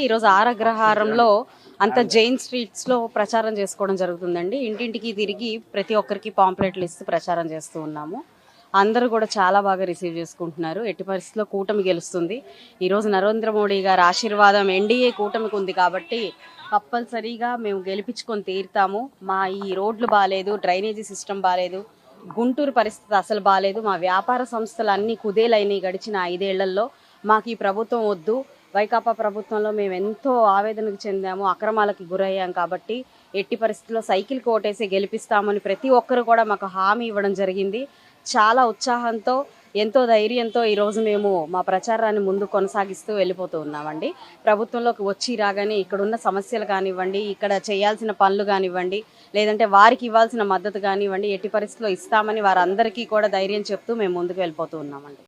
ఈరోజు ఆరగ్రహారంలో అంత జైన్ స్ట్రీట్స్లో ప్రచారం చేసుకోవడం జరుగుతుందండి. ఇంటింటికి తిరిగి ప్రతి ఒక్కరికి పాంప్లెట్లు ఇస్తూ ప్రచారం చేస్తూ ఉన్నాము. అందరూ కూడా చాలా బాగా రిసీవ్ చేసుకుంటున్నారు. ఎట్టి పరిస్థితుల్లో కూటమి గెలుస్తుంది. ఈరోజు నరేంద్ర మోడీ గారి ఆశీర్వాదం ఎన్డీఏ కూటమికి ఉంది కాబట్టి కంపల్సరీగా మేము గెలిపించుకొని తీరుతాము. మా ఈ రోడ్లు బాగాలేదు, డ్రైనేజీ సిస్టమ్ బాగాలేదు, గుంటూరు పరిస్థితి అసలు బాగాలేదు. మా వ్యాపార సంస్థలు అన్నీ కుదేలైనవి గడిచిన 5 ఏళ్లలో. మాకు ఈ ప్రభుత్వం వద్దు. వైకాపా ప్రభుత్వంలో మేము ఎంతో ఆవేదనకు చెందాము, అక్రమాలకి గురయ్యాం కాబట్టి ఎట్టి పరిస్థితుల్లో సైకిల్కి ఓటేసి గెలిపిస్తామని ప్రతి ఒక్కరు కూడా మాకు హామీ ఇవ్వడం జరిగింది. చాలా ఉత్సాహంతో, ఎంతో ధైర్యంతో ఈరోజు మేము మా ప్రచారాన్ని ముందు కొనసాగిస్తూ వెళ్ళిపోతూ ఉన్నామండి. ప్రభుత్వంలోకి వచ్చి రాగానే ఇక్కడున్న సమస్యలు కానివ్వండి, ఇక్కడ చేయాల్సిన పనులు కానివ్వండి, లేదంటే వారికి ఇవ్వాల్సిన మద్దతు కానివ్వండి, ఎట్టి పరిస్థితుల్లో ఇస్తామని వారందరికీ కూడా ధైర్యం చెప్తూ మేము ముందుకు వెళ్ళిపోతూ ఉన్నామండి.